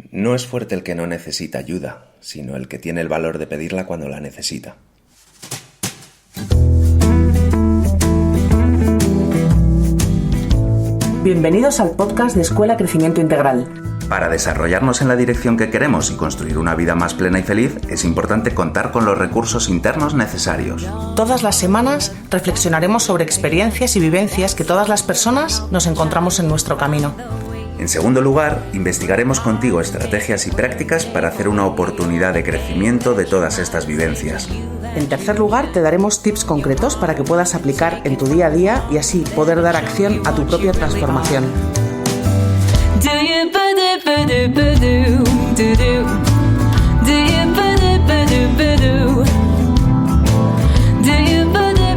No es fuerte el que no necesita ayuda, sino el que tiene el valor de pedirla cuando la necesita. Bienvenidos al podcast de Escuela Crecimiento Integral. Para desarrollarnos en la dirección que queremos y construir una vida más plena y feliz, es importante contar con los recursos internos necesarios. Todas las semanas reflexionaremos sobre experiencias y vivencias que todas las personas nos encontramos en nuestro camino. En segundo lugar, investigaremos contigo estrategias y prácticas para hacer una oportunidad de crecimiento de todas estas vivencias. En tercer lugar, te daremos tips concretos para que puedas aplicar en tu día a día y así poder dar acción a tu propia transformación.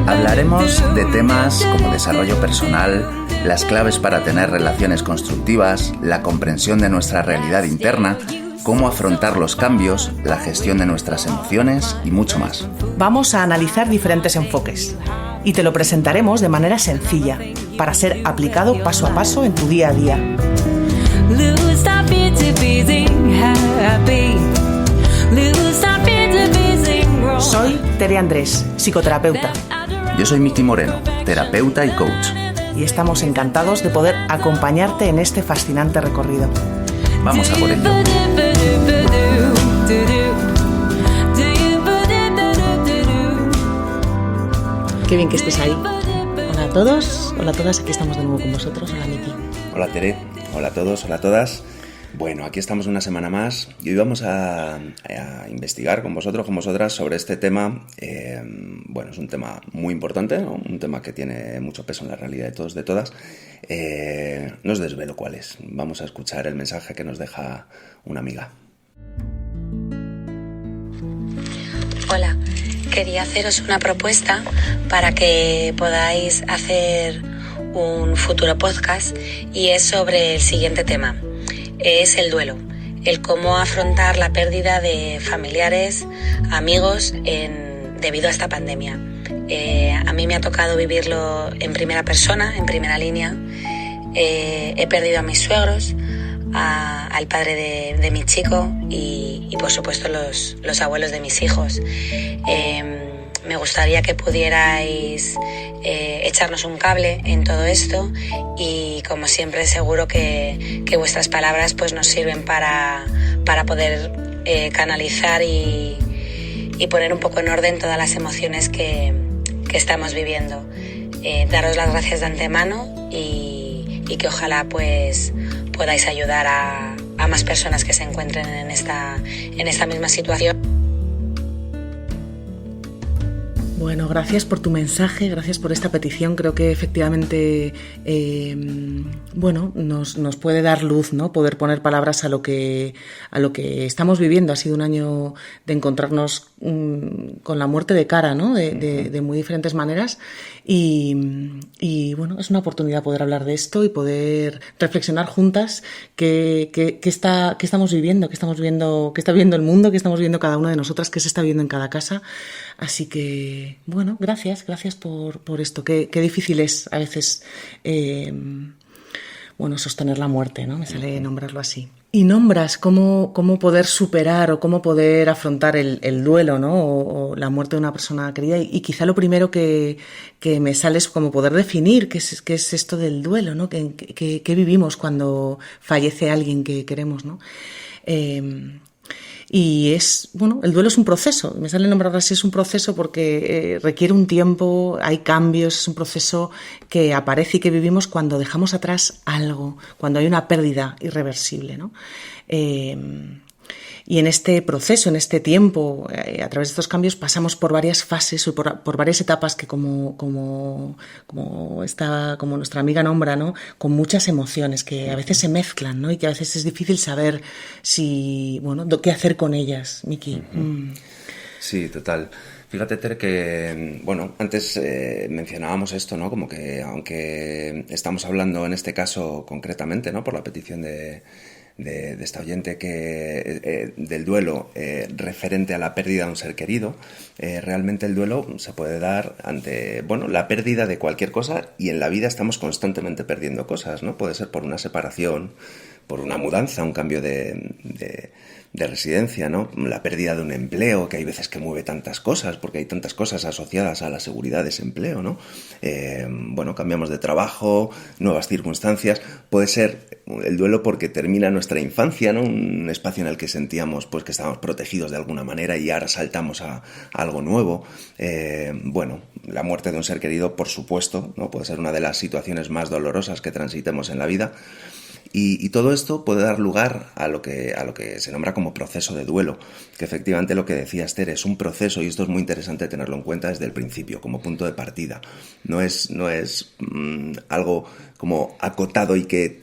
Hablaremos de temas como desarrollo personal, las claves para tener relaciones constructivas, la comprensión de nuestra realidad interna, cómo afrontar los cambios, la gestión de nuestras emociones y mucho más. Vamos a analizar diferentes enfoques y te lo presentaremos de manera sencilla para ser aplicado paso a paso en tu día a día. Soy Tere Andrés, psicoterapeuta. Yo soy Miki Moreno, terapeuta y coach. Y estamos encantados de poder acompañarte en este fascinante recorrido. Vamos a por ello. Qué bien que estés ahí. Hola a todos, hola a todas, aquí estamos de nuevo con vosotros. Hola Miki. Hola Tere, hola a todos, hola a todas. Bueno, aquí estamos una semana más y hoy vamos a investigar con vosotros, con vosotras sobre este tema. Es un tema muy importante, ¿no? Un tema que tiene mucho peso en la realidad de todos, de todas. No os desvelo cuál es. Vamos a escuchar el mensaje que nos deja una amiga. Hola, quería haceros una propuesta para que podáis hacer un futuro podcast y es sobre el siguiente tema. Es el duelo, el cómo afrontar la pérdida de familiares, amigos debido a esta pandemia. A mí me ha tocado vivirlo en primera persona, en primera línea. He perdido a mis suegros, al padre de mi chico y por supuesto los abuelos de mis hijos. Me gustaría que pudierais echarnos un cable en todo esto y como siempre seguro que vuestras palabras pues nos sirven para poder canalizar y poner un poco en orden todas las emociones que estamos viviendo. Daros las gracias de antemano y que ojalá pues podáis ayudar a más personas que se encuentren en esta misma situación. Bueno, gracias por tu mensaje, gracias por esta petición. Creo que efectivamente nos puede dar luz, ¿no? Poder poner palabras a lo que estamos viviendo. Ha sido un año de encontrarnos con la muerte de cara, ¿no? De muy diferentes maneras. Y bueno, es una oportunidad poder hablar de esto y poder reflexionar juntas qué estamos viviendo, qué está viviendo el mundo, qué estamos viviendo cada una de nosotras, qué se está viviendo en cada casa. Así que, bueno, gracias por esto. Qué difícil es a veces, sostener la muerte, ¿no? Me sale nombrarlo así. Y nombras cómo poder superar o cómo poder afrontar el duelo, ¿no? O la muerte de una persona querida. Y quizá lo primero que me sale es como poder definir qué es esto del duelo, ¿no? ¿Qué vivimos cuando fallece alguien que queremos, ¿no? Y el duelo es un proceso, me sale nombrarlo así, es un proceso porque requiere un tiempo, hay cambios, es un proceso que aparece y que vivimos cuando dejamos atrás algo, cuando hay una pérdida irreversible, ¿no? Y en este proceso, en este tiempo, a través de estos cambios pasamos por varias fases o por varias etapas que como nuestra amiga nombra, ¿no? Con muchas emociones que a veces se mezclan, ¿no? Y que a veces es difícil saber qué hacer con ellas, Miki. Sí, total. Fíjate, Ter, que, antes mencionábamos esto, ¿no? Como que aunque estamos hablando en este caso concretamente, ¿no? Por la petición de esta oyente del duelo referente a la pérdida de un ser querido, realmente el duelo se puede dar ante la pérdida de cualquier cosa y en la vida estamos constantemente perdiendo cosas, ¿no? Puede ser por una separación, por una mudanza, un cambio de residencia, ¿no? La pérdida de un empleo, que hay veces que mueve tantas cosas, porque hay tantas cosas asociadas a la seguridad de ese empleo, ¿no? Bueno, cambiamos de trabajo, nuevas circunstancias. Puede ser el duelo porque termina nuestra infancia, ¿no? Un espacio en el que sentíamos pues que estábamos protegidos de alguna manera y ahora saltamos a algo nuevo. Bueno, la muerte de un ser querido, por supuesto, ¿no? Puede ser una de las situaciones más dolorosas que transitemos en la vida. Y todo esto puede dar lugar a lo que se nombra como proceso de duelo, que efectivamente lo que decía Esther es un proceso, y esto es muy interesante tenerlo en cuenta desde el principio, como punto de partida. No es algo como acotado y que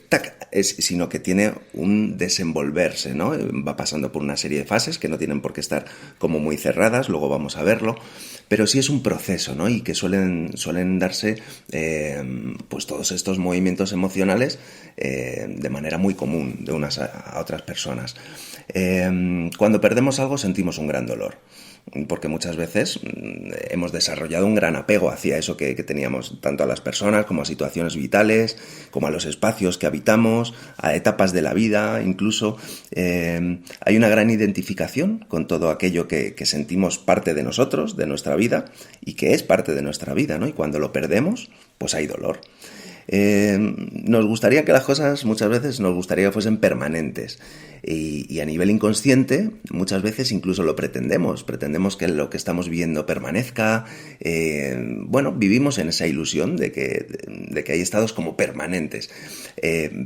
sino que tiene un desenvolverse, ¿no? Va pasando por una serie de fases que no tienen por qué estar como muy cerradas, luego vamos a verlo, pero sí es un proceso, ¿no? Y que suelen darse pues todos estos movimientos emocionales de manera muy común de unas a otras personas. Cuando perdemos algo sentimos un gran dolor, porque muchas veces hemos desarrollado un gran apego hacia eso que teníamos, tanto a las personas como a situaciones vitales, como a los espacios que habitamos, a etapas de la vida, incluso. Hay una gran identificación con todo aquello que sentimos parte de nosotros, de nuestra vida, y que es parte de nuestra vida, ¿no? Y cuando lo perdemos, pues hay dolor. Nos gustaría que las cosas, muchas veces nos gustaría que fuesen permanentes, y a nivel inconsciente muchas veces incluso lo pretendemos que lo que estamos viviendo permanezca. Bueno, vivimos en esa ilusión de que hay estados como permanentes,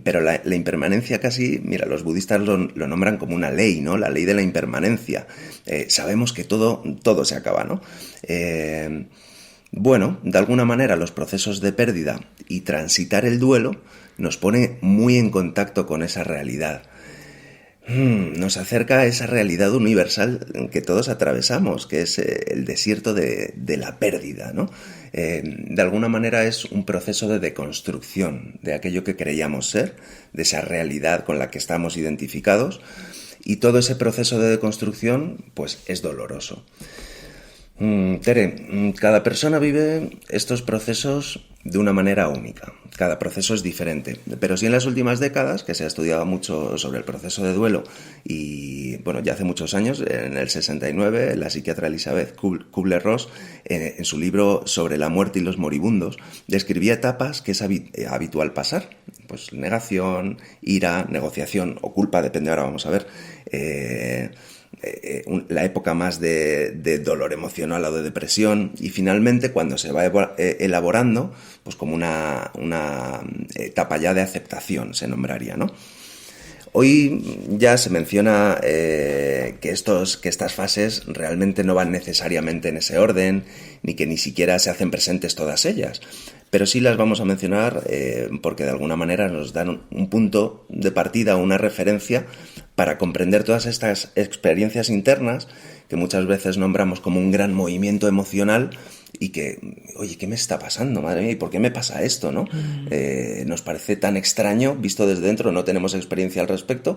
pero la impermanencia casi, mira, los budistas lo nombran como una ley, ¿no? La ley de la impermanencia. Sabemos que todo se acaba, ¿no? Bueno, de alguna manera los procesos de pérdida y transitar el duelo nos pone muy en contacto con esa realidad. Nos acerca a esa realidad universal que todos atravesamos, que es el desierto de la pérdida, ¿no? De alguna manera es un proceso de deconstrucción de aquello que creíamos ser, de esa realidad con la que estamos identificados, y todo ese proceso de deconstrucción pues es doloroso. Tere, cada persona vive estos procesos de una manera única. Cada proceso es diferente, pero sí en las últimas décadas, que se ha estudiado mucho sobre el proceso de duelo, y bueno, ya hace muchos años, en el 69, la psiquiatra Elizabeth Kubler-Ross, en su libro sobre la muerte y los moribundos, describía etapas que es habitual pasar, pues negación, ira, negociación o culpa, depende, ahora vamos a ver, la época más de dolor emocional o de depresión, y finalmente cuando se va elaborando pues como una etapa ya de aceptación, se nombraría, ¿no? Hoy ya se menciona que estas fases realmente no van necesariamente en ese orden, ni que ni siquiera se hacen presentes todas ellas, pero sí las vamos a mencionar porque de alguna manera nos dan un punto de partida, una referencia para comprender todas estas experiencias internas que muchas veces nombramos como un gran movimiento emocional y que, oye, ¿qué me está pasando? Madre mía, ¿y por qué me pasa esto, no? Nos parece tan extraño, visto desde dentro, no tenemos experiencia al respecto,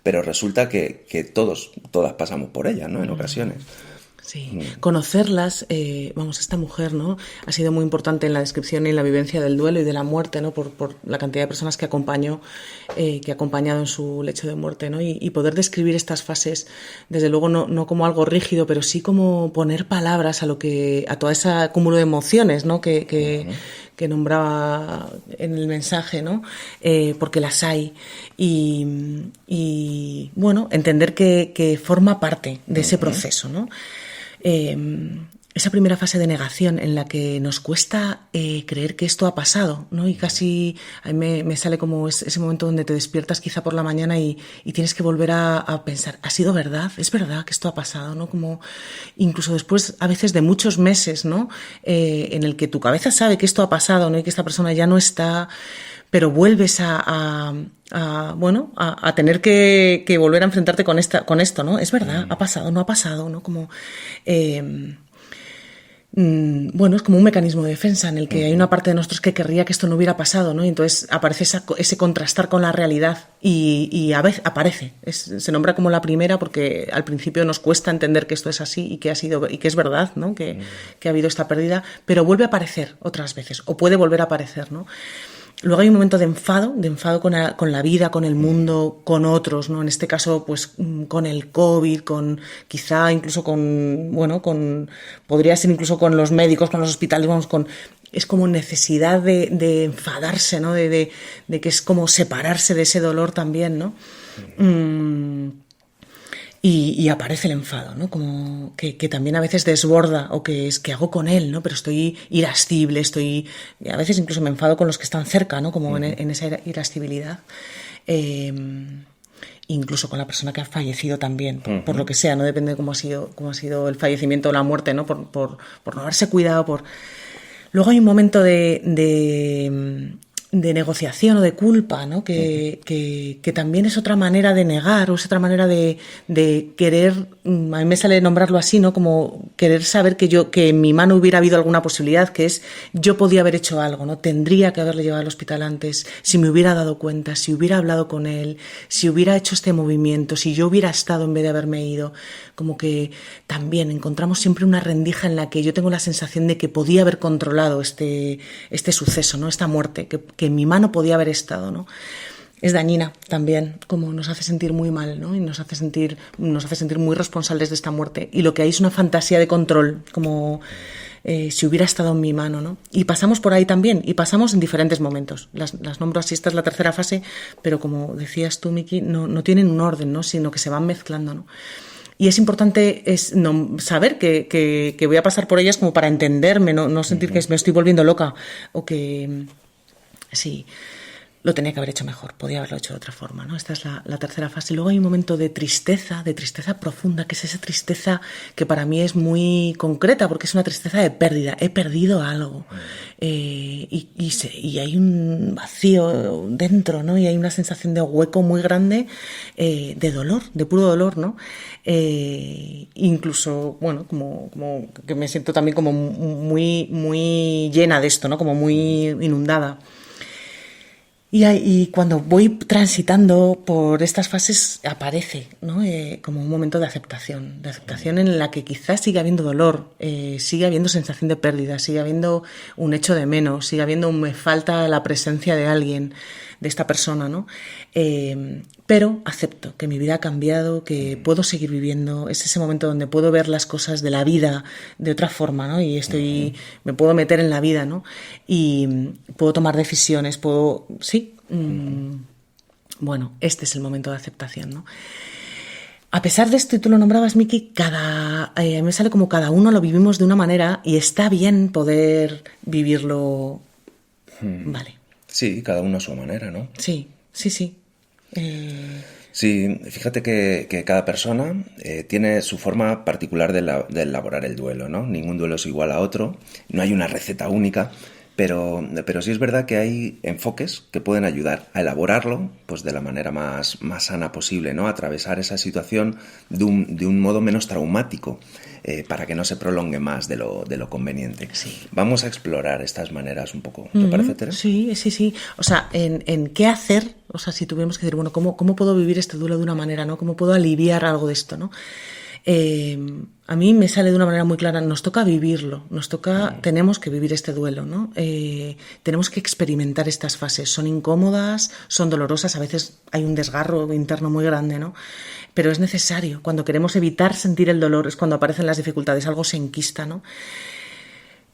pero resulta que todas pasamos por ella, ¿no? En ocasiones. Sí, conocerlas, esta mujer, ¿no? Ha sido muy importante en la descripción y en la vivencia del duelo y de la muerte, ¿no? Por la cantidad de personas que ha acompañado en su lecho de muerte, ¿no? Y poder describir estas fases, desde luego no como algo rígido, pero sí como poner palabras a todo ese cúmulo de emociones, ¿no? Que nombraba en el mensaje, ¿no? Porque las hay, y bueno, entender que forma parte de ese proceso, ¿no? Esa primera fase de negación en la que nos cuesta creer que esto ha pasado, ¿no? Y casi a mí me sale como ese momento donde te despiertas quizá por la mañana y tienes que volver a pensar, ¿ha sido verdad? ¿Es verdad que esto ha pasado? ¿No? Como incluso después, a veces de muchos meses, ¿no? En el que tu cabeza sabe que esto ha pasado, ¿no? Y que esta persona ya no está, pero vuelves a tener que volver a enfrentarte con esto, ¿no? Es verdad, ha pasado, no ha pasado, ¿no? Como es como un mecanismo de defensa en el que hay una parte de nosotros que querría que esto no hubiera pasado, ¿no? Y entonces aparece ese contrastar con la realidad y a veces aparece. Se nombra como la primera porque al principio nos cuesta entender que esto es así y que ha sido y que es verdad, ¿no? Que ha habido esta pérdida, pero vuelve a aparecer otras veces o puede volver a aparecer, ¿no? Luego hay un momento de enfado con la vida, con el mundo, con otros, ¿no? En este caso, pues con el COVID, quizá incluso podría ser incluso con los médicos, con los hospitales, es como necesidad de enfadarse, ¿no? De que es como separarse de ese dolor también, ¿no? Y aparece el enfado, ¿no? Como que también a veces desborda, o que es que hago con él, ¿no? Pero estoy irascible, a veces incluso me enfado con los que están cerca, ¿no? Como en esa irascibilidad. Incluso con la persona que ha fallecido también, por lo que sea, no depende de cómo ha sido el fallecimiento o la muerte, ¿no? Por no haberse cuidado, Luego hay un momento de negociación o de culpa, ¿no? Que también es otra manera de negar, o es otra manera de querer, a mí me sale nombrarlo así, ¿no? Como querer saber que en mi mano hubiera habido alguna posibilidad, que es yo podía haber hecho algo, ¿no? Tendría que haberle llevado al hospital antes, si me hubiera dado cuenta, si hubiera hablado con él, si hubiera hecho este movimiento, si yo hubiera estado en vez de haberme ido. Como que también encontramos siempre una rendija en la que yo tengo la sensación de que podía haber controlado este suceso, ¿no? Esta muerte, que en mi mano podía haber estado, ¿no? Es dañina también, como nos hace sentir muy mal, ¿no? Y nos hace sentir muy responsables de esta muerte. Y lo que hay es una fantasía de control, como si hubiera estado en mi mano, ¿no? Y pasamos por ahí también, y pasamos en diferentes momentos. Las nombro así, esta es la tercera fase, pero como decías tú, Miki, no tienen un orden, ¿no? Sino que se van mezclando, ¿no? Y es importante saber que voy a pasar por ellas como para entenderme, no sentir que me estoy volviendo loca, o que sí, lo tenía que haber hecho mejor, podía haberlo hecho de otra forma, ¿no? Esta es la tercera fase. Y luego hay un momento de tristeza profunda, que es esa tristeza que para mí es muy concreta, porque es una tristeza de pérdida. He perdido algo. Y hay un vacío dentro, ¿no? Y hay una sensación de hueco muy grande, de dolor, de puro dolor, ¿no? Incluso, bueno, como que me siento también como muy, muy llena de esto, ¿no? Como muy inundada. Y cuando voy transitando por estas fases aparece, ¿no? Como un momento de aceptación en la que quizás sigue habiendo dolor, sigue habiendo sensación de pérdida, sigue habiendo un hecho de menos, sigue habiendo me falta la presencia de alguien, de esta persona, ¿no? Pero acepto que mi vida ha cambiado, que puedo seguir viviendo. Es ese momento donde puedo ver las cosas de la vida de otra forma, ¿no? Y me puedo meter en la vida, ¿no? Y puedo tomar decisiones, bueno, este es el momento de aceptación, ¿no? A pesar de esto, y tú lo nombrabas, Miki, a mí me sale como cada uno lo vivimos de una manera y está bien poder vivirlo. Vale. Sí, cada uno a su manera, ¿no? Sí. Sí, fíjate que cada persona tiene su forma particular de elaborar el duelo, ¿no? Ningún duelo es igual a otro, no hay una receta única, pero sí es verdad que hay enfoques que pueden ayudar a elaborarlo pues de la manera más sana posible, ¿no? Atravesar esa situación de un modo menos traumático, para que no se prolongue más de lo conveniente. Sí. Vamos a explorar estas maneras un poco, ¿te parece, Tere? Sí. O sea, en qué hacer, o sea, si tuviéramos que decir, bueno, ¿cómo puedo vivir este duelo de una manera, ¿no? ¿Cómo puedo aliviar algo de esto, ¿no? A mí me sale de una manera muy clara, nos toca vivirlo, tenemos que vivir este duelo, ¿no? Tenemos que experimentar estas fases, son incómodas, son dolorosas, a veces hay un desgarro interno muy grande, ¿no? Pero es necesario, cuando queremos evitar sentir el dolor es cuando aparecen las dificultades, algo se enquista, ¿no?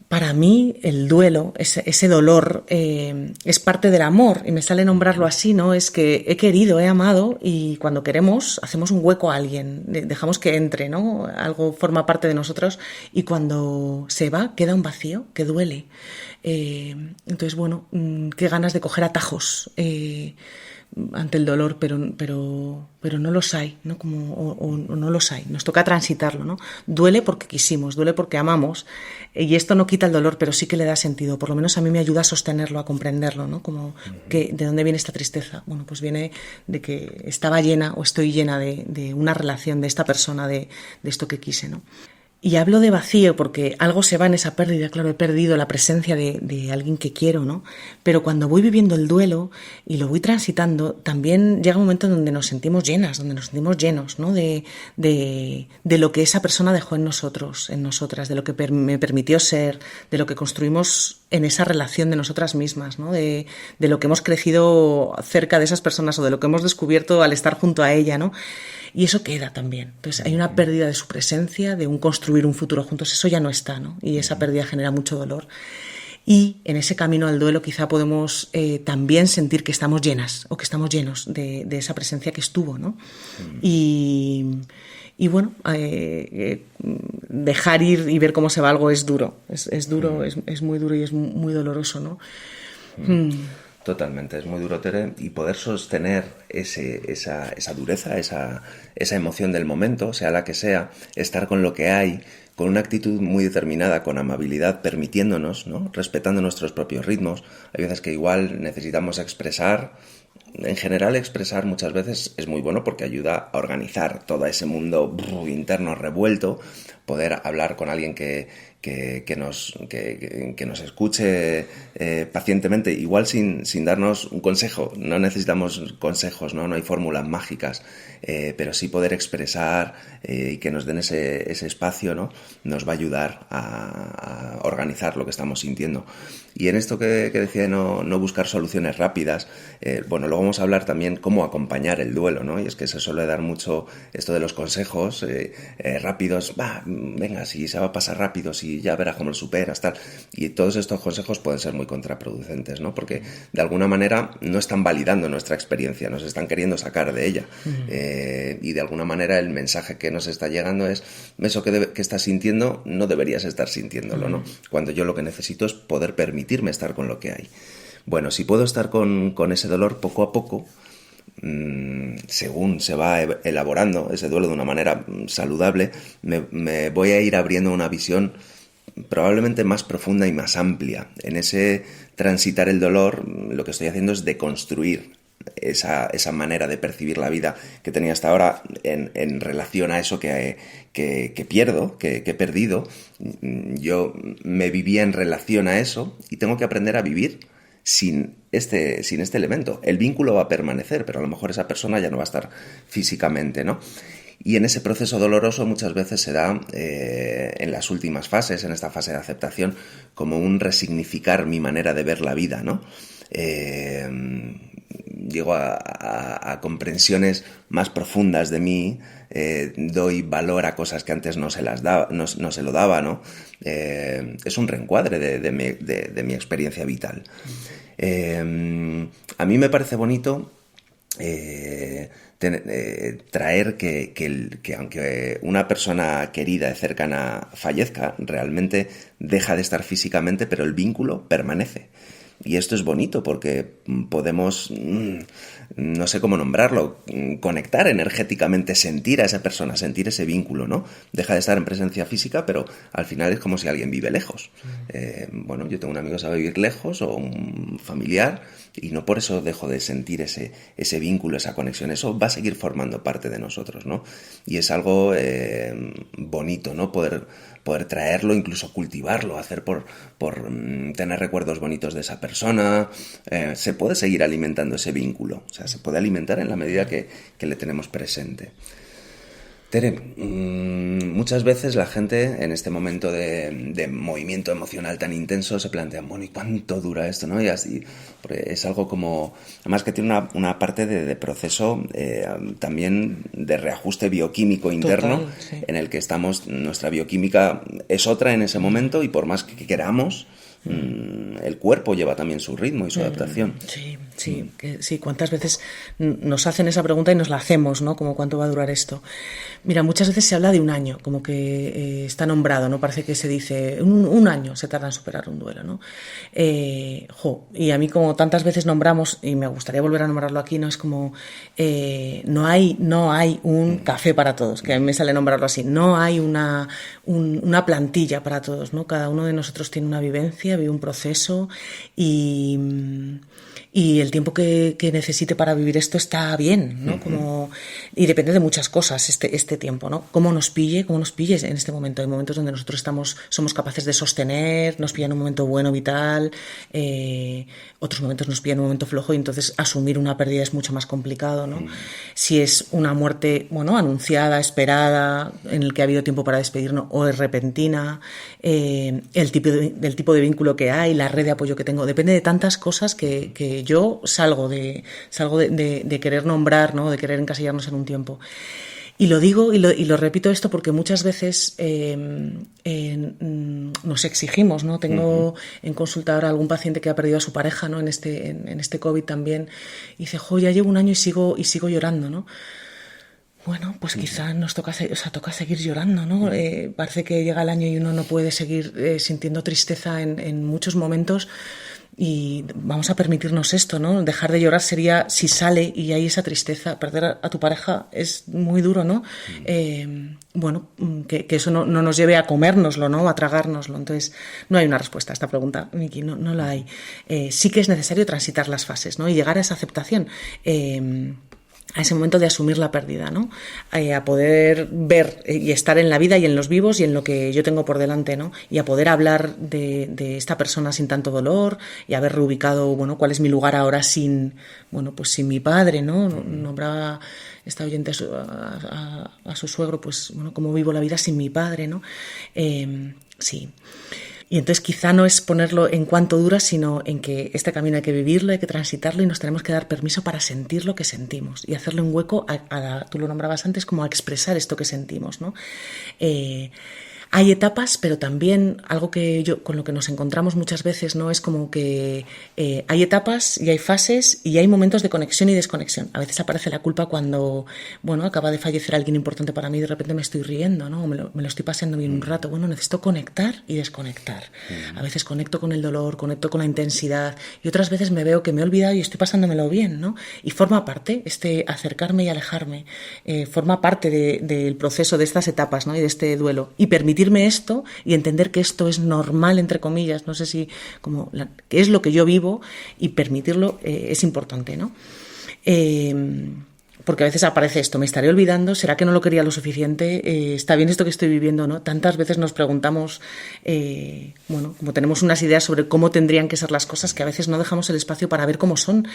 Para mí el duelo, ese dolor, es parte del amor, y me sale nombrarlo así, ¿no? Es que he querido, he amado, y cuando queremos hacemos un hueco a alguien, dejamos que entre, ¿no? Algo forma parte de nosotros, y cuando se va queda un vacío que duele. Entonces, bueno, qué ganas de coger atajos ante el dolor, pero no los hay, ¿no? O no los hay, nos toca transitarlo, ¿no? Duele porque quisimos, duele porque amamos, y esto no quita el dolor, pero sí que le da sentido, por lo menos a mí me ayuda a sostenerlo, a comprenderlo, ¿no? Como ¿de dónde viene esta tristeza? Bueno, pues viene de que estaba llena o estoy llena de una relación, de esta persona, de esto que quise, ¿no? Y hablo de vacío porque algo se va en esa pérdida, claro, he perdido la presencia de alguien que quiero, ¿no? Pero cuando voy viviendo el duelo y lo voy transitando, también llega un momento en donde nos sentimos llenas, donde nos sentimos llenos, ¿no? De lo que esa persona dejó en nosotros, en nosotras, de lo que me permitió ser, de lo que construimos en esa relación de nosotras mismas, ¿no? De lo que hemos crecido cerca de esas personas o de lo que hemos descubierto al estar junto a ella, ¿no? Y eso queda también. Entonces hay una pérdida de su presencia, de un construir un futuro juntos, eso ya no está, ¿no? Y esa pérdida genera mucho dolor. Y en ese camino al duelo quizá podemos también sentir que estamos llenas o que estamos llenos de esa presencia que estuvo, ¿no? Y bueno, dejar ir y ver cómo se va algo es duro, es duro, es muy duro y es muy doloroso, ¿no? Totalmente, es muy duro, Tere, y poder sostener esa dureza, esa emoción del momento, sea la que sea, estar con lo que hay, con una actitud muy determinada, con amabilidad, permitiéndonos, ¿no? Respetando nuestros propios ritmos. Hay veces que igual necesitamos expresar. En general, expresar muchas veces es muy bueno porque ayuda a organizar todo ese mundo interno revuelto, poder hablar con alguien que nos escuche pacientemente, igual sin darnos un consejo. No necesitamos consejos, no hay fórmulas mágicas, pero sí poder expresar y que nos den ese espacio, ¿no? Nos va a ayudar a organizar lo que estamos sintiendo. Y en esto que decía de no buscar soluciones rápidas, bueno, luego vamos a hablar también cómo acompañar el duelo, ¿no? Y es que se suele dar mucho esto de los consejos rápidos, venga, si se va a pasar rápido, si ya verás cómo lo superas, tal. Y todos estos consejos pueden ser muy contraproducentes, ¿no? Porque de alguna manera no están validando nuestra experiencia, nos están queriendo sacar de ella. Y de alguna manera el mensaje que nos está llegando es, eso que estás sintiendo no deberías estar sintiéndolo, ¿no? Cuando yo lo que necesito es poder permitirme estar con lo que hay. Bueno, si puedo estar con ese dolor poco a poco, según se va elaborando ese duelo de una manera saludable, me voy a ir abriendo una visión probablemente más profunda y más amplia. En ese transitar el dolor, lo que estoy haciendo es deconstruir esa manera de percibir la vida que tenía hasta ahora en relación a eso que pierdo, que he perdido. Yo me vivía en relación a eso y tengo que aprender a vivir sin este elemento. El vínculo va a permanecer, pero a lo mejor esa persona ya no va a estar físicamente, ¿no? Y en ese proceso doloroso muchas veces se da en las últimas fases, en esta fase de aceptación, como un resignificar mi manera de ver la vida, ¿no? Llego a comprensiones más profundas de mí, doy valor a cosas que antes no se lo daba, ¿no? Es un reencuadre de mi experiencia vital. A mí me parece bonito traer que aunque una persona querida y cercana fallezca, realmente deja de estar físicamente, pero el vínculo permanece. Y esto es bonito porque podemos, no sé cómo nombrarlo, conectar energéticamente, sentir a esa persona, sentir ese vínculo, ¿no? Deja de estar en presencia física, pero al final es como si alguien vive lejos. Bueno, yo tengo un amigo que sabe vivir lejos o un familiar y no por eso dejo de sentir ese vínculo, esa conexión. Eso va a seguir formando parte de nosotros, ¿no? Y es algo bonito, ¿no? Poder traerlo, incluso cultivarlo, hacer por tener recuerdos bonitos de esa persona. Se puede seguir alimentando ese vínculo, o sea, se puede alimentar en la medida que le tenemos presente. Tere, muchas veces la gente en este momento de movimiento emocional tan intenso se plantea, bueno, ¿y cuánto dura esto? ¿No? Y así, porque es algo como, además que tiene una parte de proceso también de reajuste bioquímico interno. Total, sí. En el que estamos, nuestra bioquímica es otra en ese momento y por más que queramos, el cuerpo lleva también su ritmo y su adaptación. Sí, cuántas veces nos hacen esa pregunta y nos la hacemos, ¿no? Como cuánto va a durar esto. Mira, muchas veces se habla de un año, como que está nombrado, ¿no? Parece que se dice un año se tarda en superar un duelo, ¿no? Y a mí como tantas veces nombramos, y me gustaría volver a nombrarlo aquí, ¿no? Es como no hay un café para todos, que a mí me sale nombrarlo así. No hay una plantilla para todos, ¿no? Cada uno de nosotros tiene una vivencia, vive un proceso y y el tiempo que necesite para vivir esto está bien, ¿no? Y depende de muchas cosas este tiempo, ¿no? Cómo nos pille en este momento. Hay momentos donde nosotros somos capaces de sostener, nos pilla en un momento bueno, vital, otros momentos nos pilla en un momento flojo, y entonces asumir una pérdida es mucho más complicado, ¿no? Si es una muerte, bueno, anunciada, esperada, en el que ha habido tiempo para despedirnos, o es repentina, del tipo de vínculo que hay, la red de apoyo que tengo, depende de tantas cosas que yo salgo de querer nombrar, ¿no? De querer encasillarnos en un tiempo. Y lo digo y lo repito esto porque muchas veces nos exigimos, ¿no? Tengo en consulta ahora algún paciente que ha perdido a su pareja, ¿no? En este COVID también, y dice, ya llevo un año y sigo llorando, ¿no? Bueno, pues quizá nos toca seguir llorando, ¿no? Parece que llega el año y uno no puede seguir sintiendo tristeza en muchos momentos, y vamos a permitirnos esto, ¿no? Dejar de llorar sería si sale y hay esa tristeza. Perder a tu pareja es muy duro, ¿no? Bueno, que eso no nos lleve a comérnoslo, ¿no? A tragárnoslo. Entonces, no hay una respuesta a esta pregunta, Miki, no la hay. Sí que es necesario transitar las fases, ¿no? Y llegar a esa aceptación. A ese momento de asumir la pérdida, ¿no? A poder ver y estar en la vida y en los vivos y en lo que yo tengo por delante, ¿no? Y a poder hablar de esta persona sin tanto dolor, y haber reubicado, bueno, cuál es mi lugar ahora sin mi padre, ¿no? Nombraba esta oyente a su suegro, pues, bueno, cómo vivo la vida sin mi padre, ¿no? Sí. Y entonces quizá no es ponerlo en cuánto dura, sino en que este camino hay que vivirlo, hay que transitarlo, y nos tenemos que dar permiso para sentir lo que sentimos y hacerle un hueco tú lo nombrabas antes, como a expresar esto que sentimos, ¿no? Hay etapas, pero también algo con lo que nos encontramos muchas veces, ¿no? Es como que hay etapas y hay fases y hay momentos de conexión y desconexión. A veces aparece la culpa cuando, bueno, acaba de fallecer alguien importante para mí y de repente me estoy riendo, ¿no? Me lo estoy pasando bien un rato. Bueno, necesito conectar y desconectar. A veces conecto con el dolor, conecto con la intensidad, y otras veces me veo que me he olvidado y estoy pasándomelo bien, ¿no? Y forma parte, acercarme y alejarme, forma parte del proceso de estas etapas, ¿no? Y de este duelo. Y permitirme esto y entender que esto es normal, entre comillas, no sé si que es lo que yo vivo, y permitirlo es importante, ¿no? Porque a veces aparece esto, me estaré olvidando, ¿será que no lo quería lo suficiente? ¿Está bien esto que estoy viviendo, no? Tantas veces nos preguntamos, como tenemos unas ideas sobre cómo tendrían que ser las cosas, que a veces no dejamos el espacio para ver cómo son,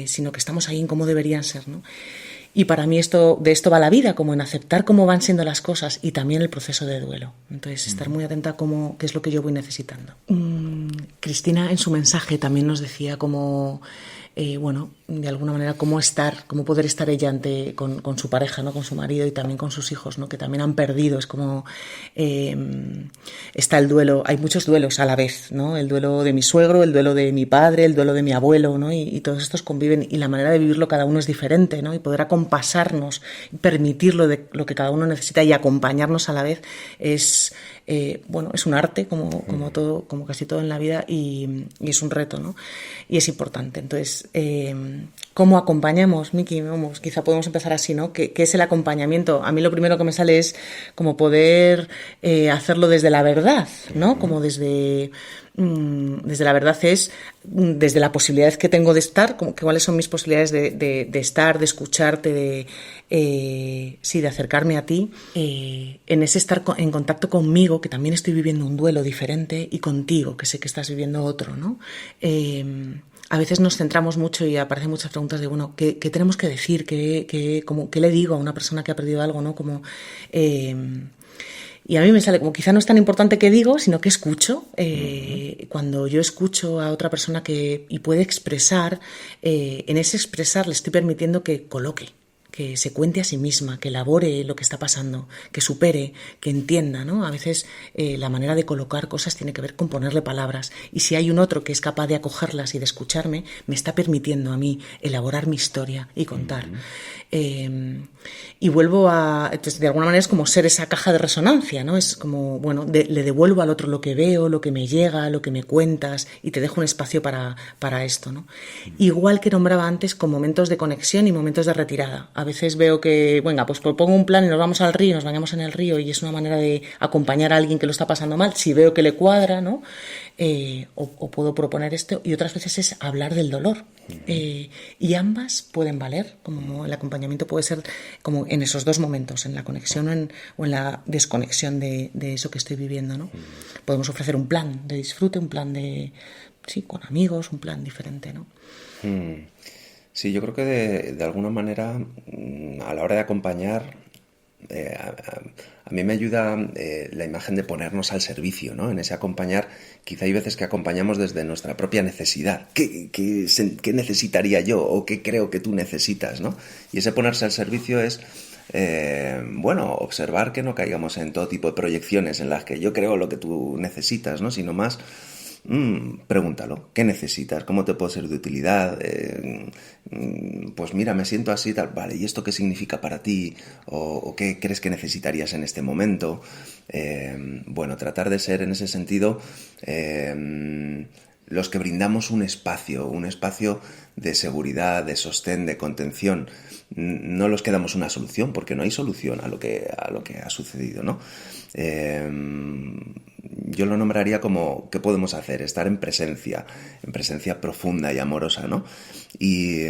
sino que estamos ahí en cómo deberían ser, ¿no? Y para mí de esto va la vida, como en aceptar cómo van siendo las cosas, y también el proceso de duelo. Entonces, estar muy atenta a qué es lo que yo voy necesitando. Cristina, en su mensaje, también nos decía cómo, de alguna manera, cómo poder estar ella con su pareja, ¿no? Con su marido y también con sus hijos, ¿no? Que también han perdido. Es como está el duelo. Hay muchos duelos a la vez, ¿no? El duelo de mi suegro, el duelo de mi padre, el duelo de mi abuelo, ¿no? Y todos estos conviven, y la manera de vivirlo cada uno es diferente, ¿no? Y poder acompasarnos, permitirlo de lo que cada uno necesita y acompañarnos a la vez es un arte, como todo, como casi todo en la vida, y es un reto, ¿no? Y es importante. Entonces, ¿cómo acompañamos, Miki? Quizá podemos empezar así, ¿no? ¿Qué es el acompañamiento? A mí lo primero que me sale es como poder hacerlo desde la verdad, ¿no? Como desde la verdad es desde la posibilidad que tengo de estar, cuáles son mis posibilidades de estar, de escucharte, de acercarme a ti, en ese estar en contacto conmigo, que también estoy viviendo un duelo diferente, y contigo, que sé que estás viviendo otro, ¿no? A veces nos centramos mucho y aparecen muchas preguntas de, ¿qué tenemos que decir? ¿Qué le digo a una persona que ha perdido algo, ¿no? Y a mí me sale como, quizá no es tan importante qué digo, sino que escucho. Cuando yo escucho a otra persona y puede expresar, en ese expresar le estoy permitiendo que coloque, que se cuente a sí misma, que elabore lo que está pasando, que supere, que entienda, ¿no? A veces la manera de colocar cosas tiene que ver con ponerle palabras, y si hay un otro que es capaz de acogerlas y de escucharme, me está permitiendo a mí elaborar mi historia y contar. Y vuelvo entonces, de alguna manera es como ser esa caja de resonancia, ¿no? Es como, le devuelvo al otro lo que veo, lo que me llega, lo que me cuentas, y te dejo un espacio para esto, ¿no? Igual que nombraba antes, con momentos de conexión y momentos de retirada. A veces veo que, venga, pues propongo un plan y nos vamos al río, nos bañamos en el río y es una manera de acompañar a alguien que lo está pasando mal, si veo que le cuadra, ¿no? O puedo proponer esto, y otras veces es hablar del dolor. Y ambas pueden valer, como el acompañamiento puede ser como en esos dos momentos, en la conexión o en la desconexión de eso que estoy viviendo, ¿no? Podemos ofrecer un plan de disfrute, un plan de, sí, con amigos, un plan diferente, ¿no? Sí, yo creo que de alguna manera a la hora de acompañar, a mí me ayuda la imagen de ponernos al servicio, ¿no? En ese acompañar, quizá hay veces que acompañamos desde nuestra propia necesidad. ¿Qué necesitaría yo o qué creo que tú necesitas, ¿no? Y ese ponerse al servicio es, observar que no caigamos en todo tipo de proyecciones en las que yo creo lo que tú necesitas, ¿no? Sino más... pregúntalo, ¿qué necesitas? ¿Cómo te puedo ser de utilidad? Pues mira, me siento así, tal, vale, ¿y esto qué significa para ti? ¿O qué crees que necesitarías en este momento? Tratar de ser en ese sentido los que brindamos un espacio de seguridad, de sostén, de contención. No los que damos una solución, porque no hay solución a lo que ha sucedido, ¿no? Yo lo nombraría como ¿qué podemos hacer? Estar en presencia profunda y amorosa, ¿no? Y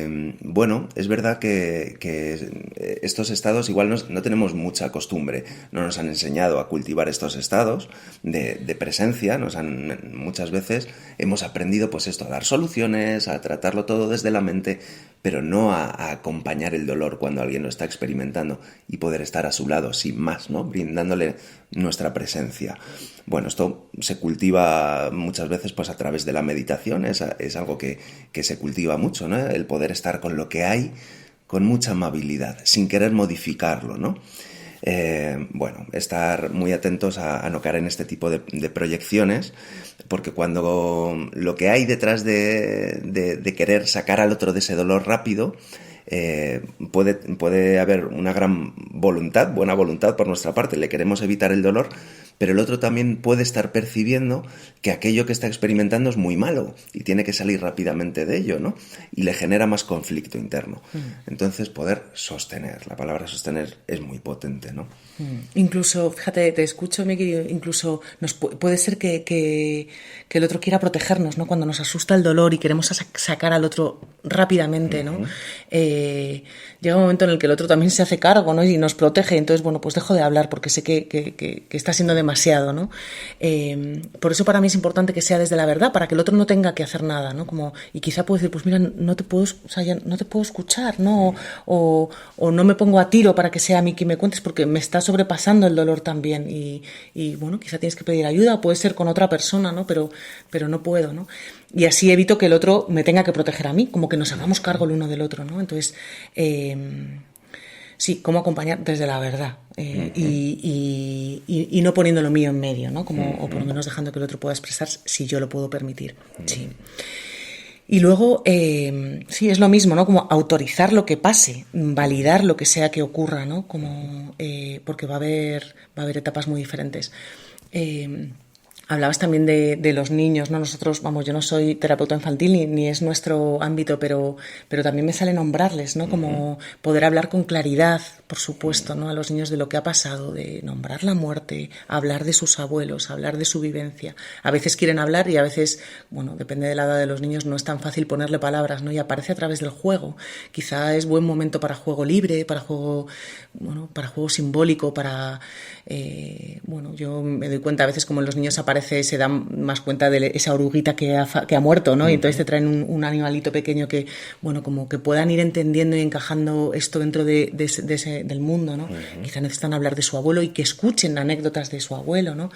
es verdad que estos estados igual no tenemos mucha costumbre, no nos han enseñado a cultivar estos estados de presencia, muchas veces hemos aprendido pues esto, a dar soluciones, a tratarlo todo desde la mente, pero no a acompañar el dolor cuando alguien lo está experimentando y poder estar a su lado sin más, ¿no? Brindándole nuestra presencia. Bueno, esto se cultiva muchas veces pues a través de la meditación, es algo que se cultiva mucho, ¿no? El poder estar con lo que hay con mucha amabilidad, sin querer modificarlo, ¿no? Estar muy atentos a no caer en este tipo de proyecciones, porque cuando lo que hay detrás de querer sacar al otro de ese dolor rápido, puede haber una gran voluntad, buena voluntad por nuestra parte, le queremos evitar el dolor, pero el otro también puede estar percibiendo que aquello que está experimentando es muy malo y tiene que salir rápidamente de ello, ¿no? Y le genera más conflicto interno. Entonces, poder sostener, la palabra sostener es muy potente, ¿no? Incluso, fíjate, te escucho, Miki, incluso puede ser que el otro quiera protegernos, ¿no? Cuando nos asusta el dolor y queremos sacar al otro rápidamente, ¿no? Llega un momento en el que el otro también se hace cargo, ¿no? Y nos protege, entonces, pues dejo de hablar porque sé que está siendo demasiado, ¿no? Por eso para mí es importante que sea desde la verdad, para que el otro no tenga que hacer nada, ¿no? Y quizá puedo decir, pues mira, no te puedo escuchar, ¿no? O no me pongo a tiro para que sea a mí quien me cuentes porque me está sobrepasando el dolor también y quizá tienes que pedir ayuda, puede ser con otra persona, ¿no? Pero no puedo, ¿no? Y así evito que el otro me tenga que proteger a mí, como que nos hagamos cargo el uno del otro, ¿no? Entonces, sí, cómo acompañar desde la verdad y no poniendo lo mío en medio, ¿no? O por lo menos dejando que el otro pueda expresar si yo lo puedo permitir, sí. Y luego, sí, es lo mismo, ¿no? Como autorizar lo que pase, validar lo que sea que ocurra, ¿no? Porque va a haber etapas muy diferentes. Hablabas también de los niños, ¿no? Nosotros, yo no soy terapeuta infantil ni es nuestro ámbito, pero también me sale nombrarles, ¿no? Como poder hablar con claridad, por supuesto, ¿no? A los niños de lo que ha pasado, de nombrar la muerte, hablar de sus abuelos, hablar de su vivencia. A veces quieren hablar y a veces, depende de la edad de los niños, no es tan fácil ponerle palabras, ¿no? Y aparece a través del juego. Quizá es buen momento para juego libre, para juego simbólico, yo me doy cuenta a veces como los niños se dan más cuenta de esa oruguita que ha muerto, ¿no? Y entonces te traen un animalito pequeño que, como que puedan ir entendiendo y encajando esto dentro del mundo, ¿no? Quizá necesitan hablar de su abuelo y que escuchen anécdotas de su abuelo, ¿no?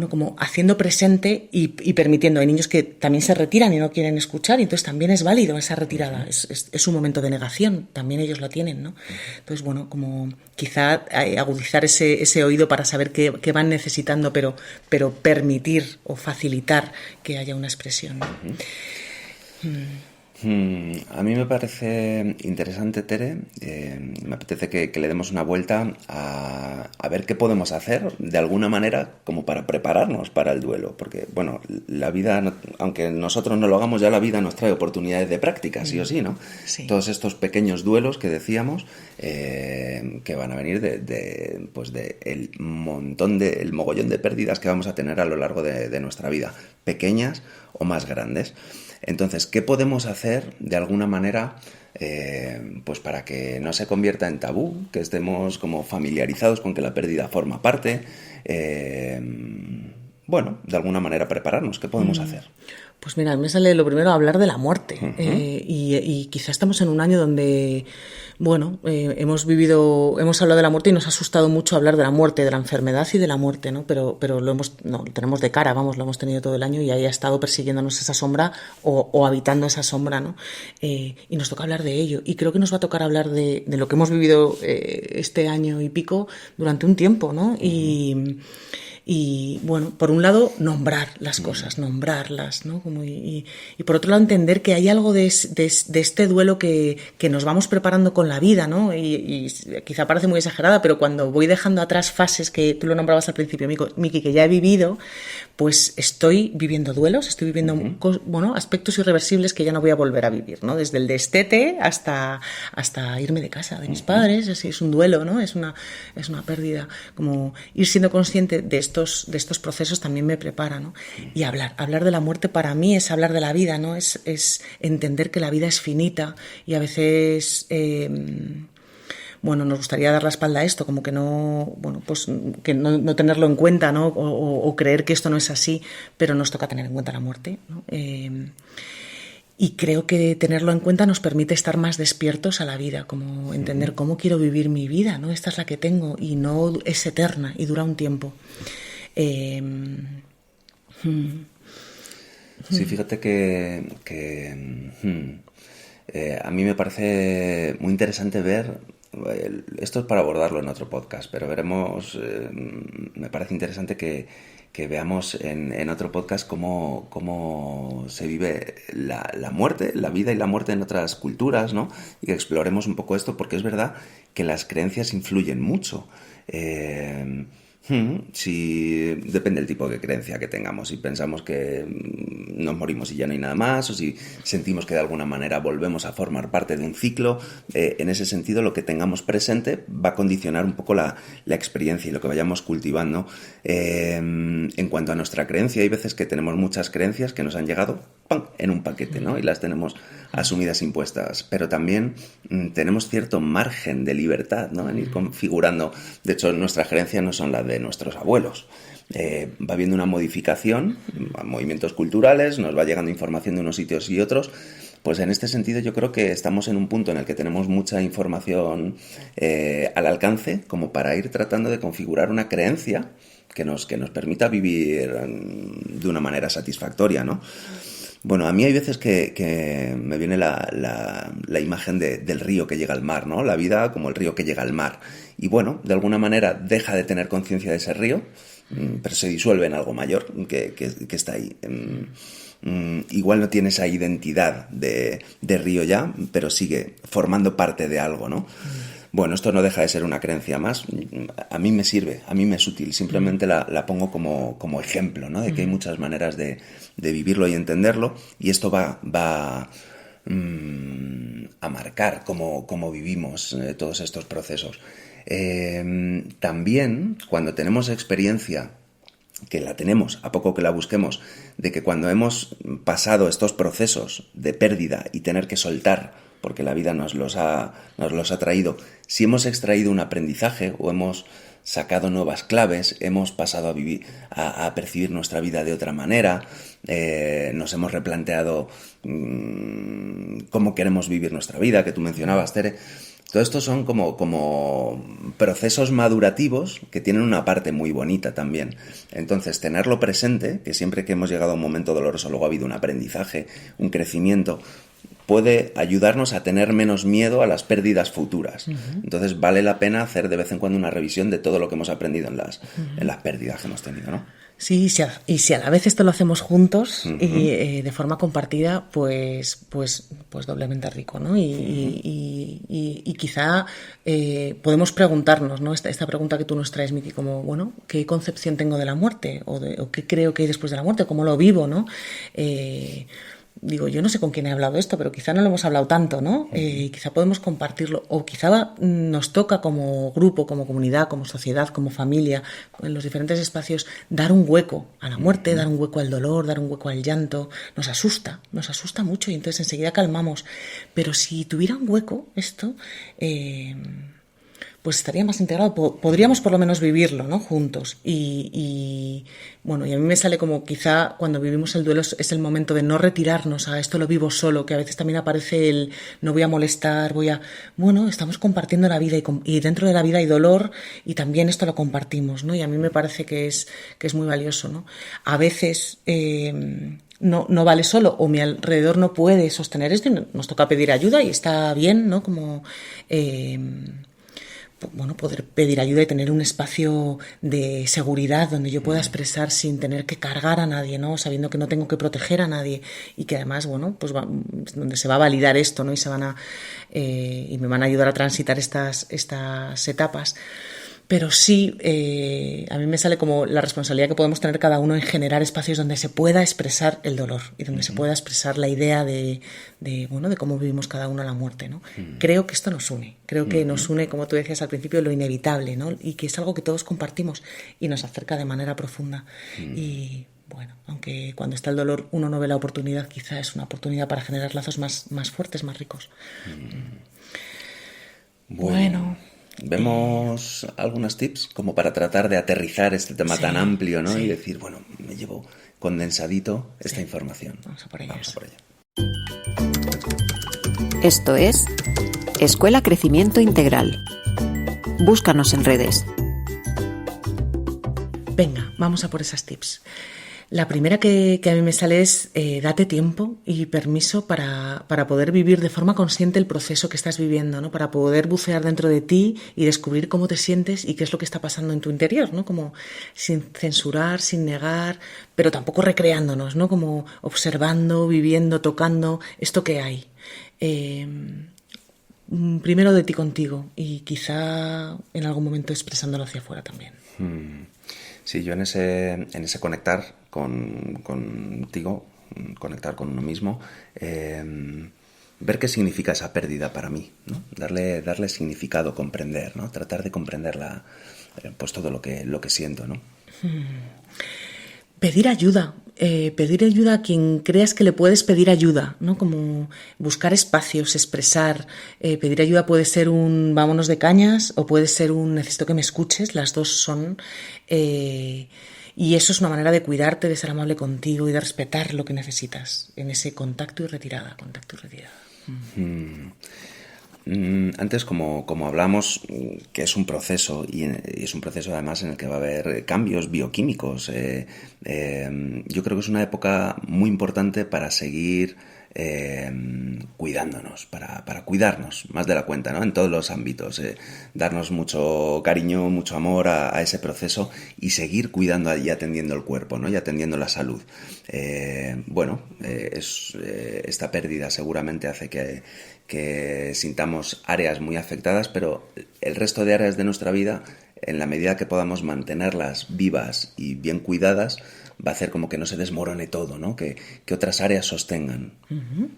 Como haciendo presente y permitiendo. Hay niños que también se retiran y no quieren escuchar, y entonces también es válido esa retirada. Es un momento de negación, también ellos lo tienen, ¿no? Entonces, como quizá agudizar ese oído para saber qué van necesitando, pero permitir o facilitar que haya una expresión, ¿no? A mí me parece interesante, Tere. Me apetece que le demos una vuelta a ver qué podemos hacer de alguna manera como para prepararnos para el duelo. Porque, bueno, la vida, aunque nosotros no lo hagamos, ya la vida nos trae oportunidades de práctica, sí o sí, ¿no? Sí. Todos estos pequeños duelos que decíamos que van a venir pues de el mogollón de pérdidas que vamos a tener a lo largo de nuestra vida, pequeñas o más grandes. Entonces, ¿qué podemos hacer de alguna manera pues para que no se convierta en tabú, que estemos como familiarizados con que la pérdida forma parte? Bueno, de alguna manera prepararnos. ¿Qué podemos hacer? Pues mira, me sale lo primero hablar de la muerte. Y quizá estamos en un año donde, bueno, hemos hablado de la muerte y nos ha asustado mucho hablar de la muerte, de la enfermedad y de la muerte, ¿no? Pero lo tenemos de cara, vamos, lo hemos tenido todo el año y ahí ha estado persiguiéndonos esa sombra o habitando esa sombra, ¿no? Y nos toca hablar de ello. Y creo que nos va a tocar hablar de lo que hemos vivido este año y pico durante un tiempo, ¿no? Y bueno, por un lado, nombrar las cosas, nombrarlas, ¿no? Y por otro lado, entender que hay algo de este duelo que nos vamos preparando con la vida, ¿no? Y quizá parece muy exagerada, pero cuando voy dejando atrás fases que tú lo nombrabas al principio, Miki, que ya he vivido, pues estoy viviendo duelos, estoy viviendo aspectos irreversibles que ya no voy a volver a vivir, ¿no? Desde el destete hasta irme de casa de mis padres, así es un duelo, ¿no? Es una pérdida. Como ir siendo consciente de estos procesos también me prepara, ¿no? Y hablar de la muerte para mí es hablar de la vida, ¿no? Es entender que la vida es finita y a veces nos gustaría dar la espalda a esto, como que no tenerlo en cuenta, ¿no? O creer que esto no es así, pero nos toca tener en cuenta la muerte, ¿no? Y creo que tenerlo en cuenta nos permite estar más despiertos a la vida, como entender cómo quiero vivir mi vida, ¿no? Esta es la que tengo y no es eterna y dura un tiempo. Sí, fíjate que a mí me parece muy interesante ver, esto es para abordarlo en otro podcast, pero veremos, me parece interesante que veamos en otro podcast cómo se vive la muerte, la vida y la muerte en otras culturas, ¿no? Y que exploremos un poco esto, porque es verdad que las creencias influyen mucho. Si depende del tipo de creencia que tengamos, si pensamos que nos morimos y ya no hay nada más, o si sentimos que de alguna manera volvemos a formar parte de un ciclo, en ese sentido lo que tengamos presente va a condicionar un poco la experiencia y lo que vayamos cultivando. En cuanto a nuestra creencia, hay veces que tenemos muchas creencias que nos han llegado ¡pam!, en un paquete, ¿no? Y las tenemos asumidas, impuestas, pero también tenemos cierto margen de libertad, ¿no? En ir configurando. De hecho, nuestras creencias no son las de nuestros abuelos. Va habiendo una modificación, movimientos culturales, nos va llegando información de unos sitios y otros. Pues en este sentido yo creo que estamos en un punto en el que tenemos mucha información al alcance como para ir tratando de configurar una creencia que nos permita vivir de una manera satisfactoria, ¿no? Bueno, a mí hay veces que me viene la imagen del río que llega al mar, ¿no? La vida como el río que llega al mar. Y bueno, de alguna manera deja de tener conciencia de ese río, pero se disuelve en algo mayor que está ahí. Igual no tiene esa identidad de río ya, pero sigue formando parte de algo, ¿no? Bueno, esto no deja de ser una creencia más. A mí me sirve, a mí me es útil. Simplemente la pongo como ejemplo, ¿no? De que hay muchas maneras de vivirlo y entenderlo. Y esto va a marcar cómo vivimos todos estos procesos. También, cuando tenemos experiencia, que la tenemos, a poco que la busquemos, de que cuando hemos pasado estos procesos de pérdida y tener que soltar, porque la vida nos los ha traído, si hemos extraído un aprendizaje o hemos sacado nuevas claves, hemos pasado a percibir nuestra vida de otra manera, nos hemos replanteado cómo queremos vivir nuestra vida, que tú mencionabas, Tere. Todo esto son como procesos madurativos que tienen una parte muy bonita también. Entonces, tenerlo presente, que siempre que hemos llegado a un momento doloroso luego ha habido un aprendizaje, un crecimiento, puede ayudarnos a tener menos miedo a las pérdidas futuras. Entonces, vale la pena hacer de vez en cuando una revisión de todo lo que hemos aprendido en las pérdidas que hemos tenido, ¿no? Sí, y si a la vez esto lo hacemos juntos y de forma compartida, pues doblemente rico, ¿no? Y quizá podemos preguntarnos, ¿no? Esta pregunta que tú nos traes, Miki, como, bueno, ¿qué concepción tengo de la muerte? O qué creo que hay después de la muerte, ¿cómo lo vivo, no? Digo, yo no sé con quién he hablado esto, pero quizá no lo hemos hablado tanto, ¿no? Quizá podemos compartirlo, o quizá nos toca como grupo, como comunidad, como sociedad, como familia, en los diferentes espacios, dar un hueco a la muerte, dar un hueco al dolor, dar un hueco al llanto. Nos asusta mucho y entonces enseguida calmamos. Pero si tuviera un hueco esto, pues estaría más integrado, podríamos por lo menos vivirlo, ¿no? Juntos. Bueno, y a mí me sale como quizá cuando vivimos el duelo es el momento de no retirarnos a esto lo vivo solo, que a veces también aparece el no voy a molestar, bueno, estamos compartiendo la vida y dentro de la vida hay dolor y también esto lo compartimos, ¿no? Y a mí me parece que es muy valioso, ¿no? A veces no vale solo, o mi alrededor no puede sostener esto y nos toca pedir ayuda y está bien, ¿no? Como bueno, poder pedir ayuda y tener un espacio de seguridad donde yo pueda expresar sin tener que cargar a nadie, ¿no? Sabiendo que no tengo que proteger a nadie y que además, bueno, pues donde se va a validar esto, ¿no? Y me van a ayudar a transitar estas etapas. Pero sí, a mí me sale como la responsabilidad que podemos tener cada uno en generar espacios donde se pueda expresar el dolor y donde se pueda expresar la idea de cómo vivimos cada uno la muerte, ¿no? Creo que esto nos une. Creo que nos une, como tú decías al principio, lo inevitable, ¿no? Y que es algo que todos compartimos y nos acerca de manera profunda. Y bueno, aunque cuando está el dolor uno no ve la oportunidad, quizá es una oportunidad para generar lazos más fuertes, más ricos. Bueno. Vemos algunos tips como para tratar de aterrizar este tema tan amplio, ¿no? Y decir, bueno, me llevo condensadito esta información. Vamos a por ello. Esto es Escuela Crecimiento Integral. Búscanos en redes. Venga, vamos a por esas tips. La primera que a mí me sale es date tiempo y permiso para poder vivir de forma consciente el proceso que estás viviendo, ¿no? Para poder bucear dentro de ti y descubrir cómo te sientes y qué es lo que está pasando en tu interior, ¿no? Como sin censurar, sin negar, pero tampoco recreándonos, ¿no? Como observando, viviendo, tocando esto que hay. Primero de ti contigo y quizá en algún momento expresándolo hacia afuera también. Sí, yo en ese conectar contigo, conectar con uno mismo, ver qué significa esa pérdida para mí, ¿no? Darle significado, comprender, ¿no? Tratar de comprender pues todo lo que siento, ¿no? Pedir ayuda a quien creas que le puedes pedir ayuda, ¿no? Como buscar espacios, expresar. Pedir ayuda puede ser un vámonos de cañas o puede ser un necesito que me escuches, las dos son. Y eso es una manera de cuidarte, de ser amable contigo y de respetar lo que necesitas en ese contacto y retirada. Antes, como hablamos, que es un proceso y es un proceso además en el que va a haber cambios bioquímicos. Yo creo que es una época muy importante para seguir cuidándonos, para cuidarnos más de la cuenta, ¿no? En todos los ámbitos, darnos mucho cariño, mucho amor a ese proceso y seguir cuidando y atendiendo el cuerpo, ¿no? Y atendiendo la salud. Esta pérdida seguramente hace que sintamos áreas muy afectadas, pero el resto de áreas de nuestra vida, en la medida que podamos mantenerlas vivas y bien cuidadas, va a hacer como que no se desmorone todo, ¿no? Que otras áreas sostengan. Uh-huh.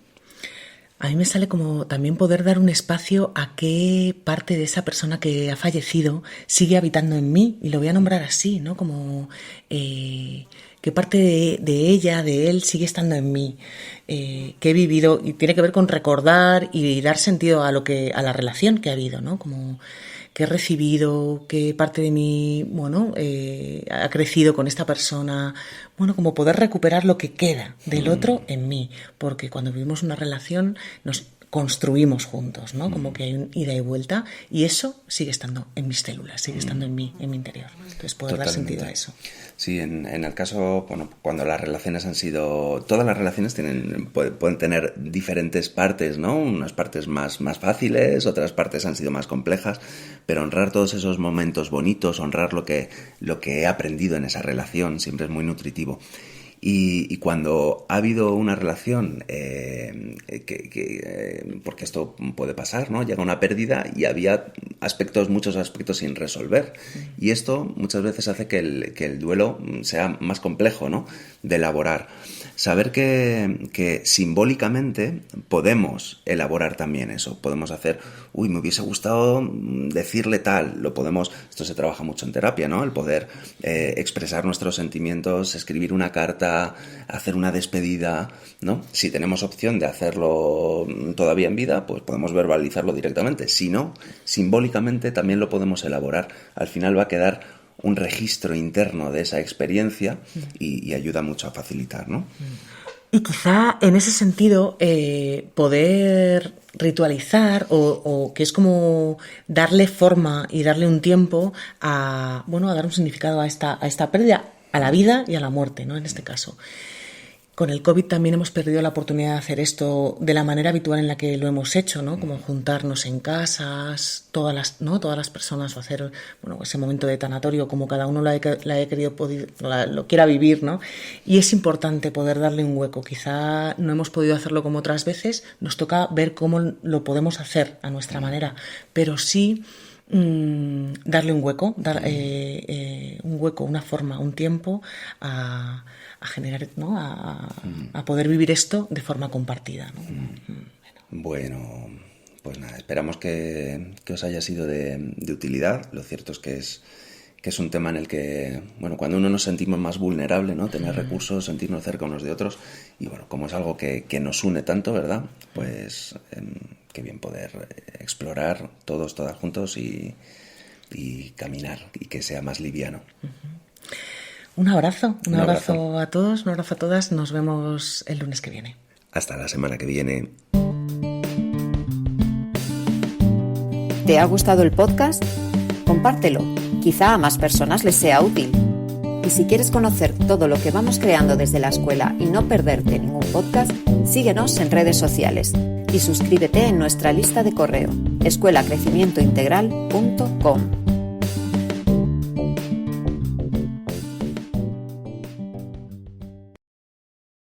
A mí me sale como también poder dar un espacio a qué parte de esa persona que ha fallecido sigue habitando en mí, y lo voy a nombrar así, ¿no? Como qué parte de ella, de él, sigue estando en mí, que he vivido, y tiene que ver con recordar y dar sentido a la relación que ha habido, ¿no? Como qué he recibido, qué parte de mí, ha crecido con esta persona, como poder recuperar lo que queda del otro en mí, porque cuando vivimos una relación construimos juntos, ¿no? Como que hay un ida y vuelta, y eso sigue estando en mis células, sigue estando en mi interior. Entonces poder dar sentido a eso. Sí, en el caso, bueno, cuando las relaciones han sido... Todas las relaciones pueden tener diferentes partes, ¿no? Unas partes más fáciles, otras partes han sido más complejas, pero honrar todos esos momentos bonitos, honrar lo que he aprendido en esa relación, siempre es muy nutritivo. Y cuando ha habido una relación, porque esto puede pasar, ¿no? Llega una pérdida y había muchos aspectos sin resolver. Y esto muchas veces hace que el duelo sea más complejo, ¿no? De elaborar. Saber que simbólicamente podemos elaborar también eso. Podemos hacer, me hubiese gustado decirle tal. Esto se trabaja mucho en terapia, ¿no? El poder expresar nuestros sentimientos, escribir una carta, hacer una despedida, ¿no? Si tenemos opción de hacerlo todavía en vida, pues podemos verbalizarlo directamente. Si no, simbólicamente también lo podemos elaborar. Al final va a quedar un registro interno de esa experiencia y ayuda mucho a facilitar, ¿no? Y quizá en ese sentido poder ritualizar o que es como darle forma y darle un tiempo a dar un significado a esta pérdida, a la vida y a la muerte, ¿no? En este caso. Con el COVID también hemos perdido la oportunidad de hacer esto de la manera habitual en la que lo hemos hecho, ¿no? Como juntarnos en casas, todas las personas, o hacer ese momento de tanatorio como cada uno lo quiera vivir, ¿no? Y es importante poder darle un hueco. Quizá no hemos podido hacerlo como otras veces, nos toca ver cómo lo podemos hacer a nuestra manera, pero sí darle un hueco, una forma, un tiempo a generar, ¿no? A poder vivir esto de forma compartida, ¿no? Bueno, pues nada, esperamos que os haya sido de utilidad. Lo cierto es que es un tema en el que, cuando uno nos sentimos más vulnerable, ¿no? Tener recursos, sentirnos cerca unos de otros, y como es algo que nos une tanto, ¿verdad? Pues qué bien poder explorar todas juntos y caminar y que sea más liviano. Un abrazo a todos, un abrazo a todas. Nos vemos el lunes que viene. Hasta la semana que viene. ¿Te ha gustado el podcast? Compártelo, quizá a más personas les sea útil. Y si quieres conocer todo lo que vamos creando desde la escuela y no perderte ningún podcast, síguenos en redes sociales y suscríbete en nuestra lista de correo escuelacrecimientointegral.com.